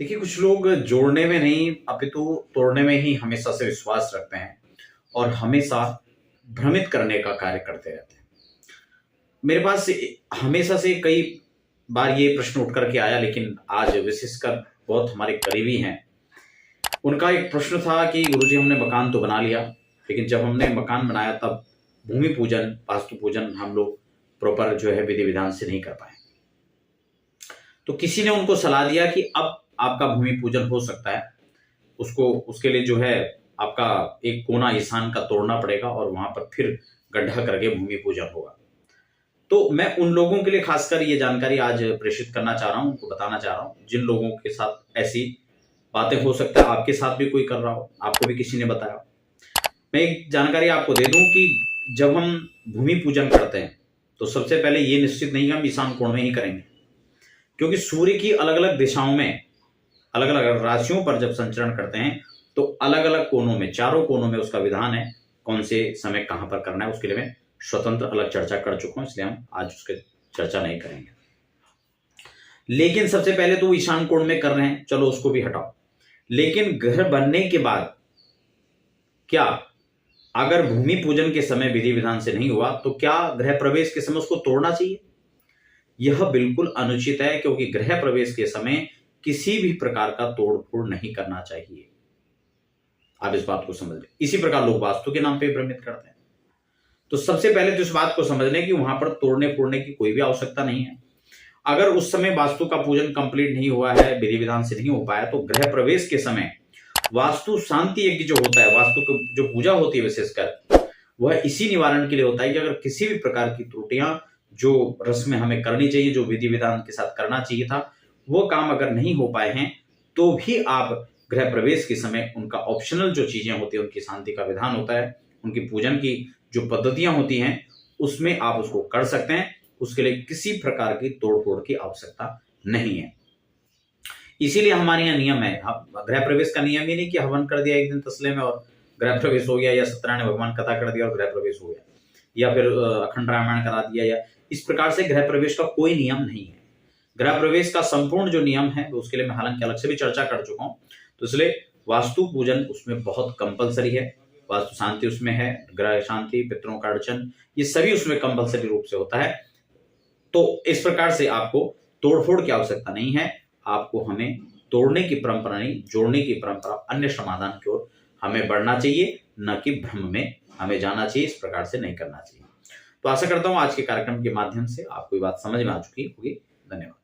देखिए, कुछ लोग जोड़ने में नहीं अपितु तोड़ने में ही हमेशा से विश्वास रखते हैं और हमेशा भ्रमित करने का कार्य करते रहते हैं। मेरे पास हमेशा से कई बार ये प्रश्न उठ कर के आया, लेकिन आज विशेषकर बहुत हमारे करीबी हैं। उनका एक प्रश्न था कि गुरुजी, हमने मकान तो बना लिया, लेकिन जब हमने मकान बनाया तब भूमि पूजन, वास्तु पूजन हम लोग प्रॉपर जो है विधि विधान से नहीं कर पाए। तो किसी ने उनको सलाह दिया कि अब आपका भूमि पूजन हो सकता है। उसके लिए जो है आपका एक कोना ईशान का तोड़ना पड़ेगा और वहां पर फिर गड्ढा करके भूमि पूजन होगा। तो मैं उन लोगों के लिए खासकर ये जानकारी आज प्रेषित करना चाह रहा हूं, उनको बताना चाह रहा हूं जिन लोगों के साथ ऐसी बातें हो सकता है आपके साथ भी कोई कर रहा हो, आपको भी किसी ने बताया। मैं एक जानकारी आपको दे दूं कि जब हम भूमि पूजन करते हैं तो सबसे पहले ये निश्चित नहीं कि हम ईशान कोण में ही करेंगे, क्योंकि सूर्य की अलग अलग दिशाओं में, अलग अलग राशियों पर जब संचरण करते हैं तो अलग अलग कोनों में, चारों कोनों में उसका विधान है कौन से समय कहां पर करना है। उसके लिए मैं स्वतंत्र अलग चर्चा कर चुका हूं, इसलिए हम आज उसके चर्चा नहीं करेंगे। लेकिन सबसे पहले तो ईशान कोण में कर रहे हैं, चलो उसको भी हटाओ। लेकिन घर बनने के बाद क्या अगर भूमि पूजन के समय विधि विधान से नहीं हुआ तो क्या गृह प्रवेश के समय उसको तोड़ना चाहिए? यह बिल्कुल अनुचित है, क्योंकि गृह प्रवेश के समय किसी भी प्रकार का तोड़फोड़ नहीं करना चाहिए। आप इस बात को समझ लें। इसी प्रकार लोग वास्तु के नाम पे भ्रमित करते हैं। तो सबसे पहले तो इस बात को समझ लें कि वहां पर तोड़ने फोड़ने की कोई भी आवश्यकता नहीं है। अगर उस समय वास्तु का पूजन कंप्लीट नहीं हुआ है, विधि विधान से नहीं हो पाया, तो गृह प्रवेश के समय वास्तु शांति यज्ञ जो होता है, वास्तु की जो पूजा होती है विशेषकर, वह इसी निवारण के लिए होता है कि अगर किसी भी प्रकार की त्रुटियां, जो रस्में हमें करनी चाहिए, जो विधि विधान के साथ करना चाहिए था, वो काम अगर नहीं हो पाए हैं तो भी आप गृह प्रवेश के समय उनका ऑप्शनल जो चीजें होती है, उनकी शांति का विधान होता है, उनकी पूजन की जो पद्धतियां होती हैं, उसमें आप उसको कर सकते हैं। उसके लिए किसी प्रकार की तोड़फोड़ की आवश्यकता नहीं है। इसीलिए हमारे यहाँ नियम है, गृह प्रवेश का नियम ही नहीं कि हवन कर दिया एक दिन तसले में और गृह प्रवेश हो गया, या सत्यनारायण भगवान कथा कर दिया और गृह प्रवेश हो गया, या फिर अखंड रामायण करा दिया, या इस प्रकार से गृह प्रवेश का कोई नियम नहीं है। गृह प्रवेश का संपूर्ण जो नियम है उसके लिए मैं हालांकि अलग से भी चर्चा कर चुका हूं। तो इसलिए वास्तु पूजन उसमें बहुत कंपलसरी है, वास्तु शांति उसमें है, ग्रह शांति, पितरों का अर्चन, ये सभी उसमें कंपलसरी रूप से होता है। तो इस प्रकार से आपको तोड़फोड़ की आवश्यकता नहीं है। आपको हमें तोड़ने की परंपरा नहीं, जोड़ने की परंपरा, अन्य समाधान की ओर हमें बढ़ना चाहिए, न कि भ्रम में हमें जाना चाहिए। इस प्रकार से नहीं करना चाहिए। तो आशा करता हूं आज के कार्यक्रम के माध्यम से आपको ये बात समझ में आ चुकी होगी। धन्यवाद।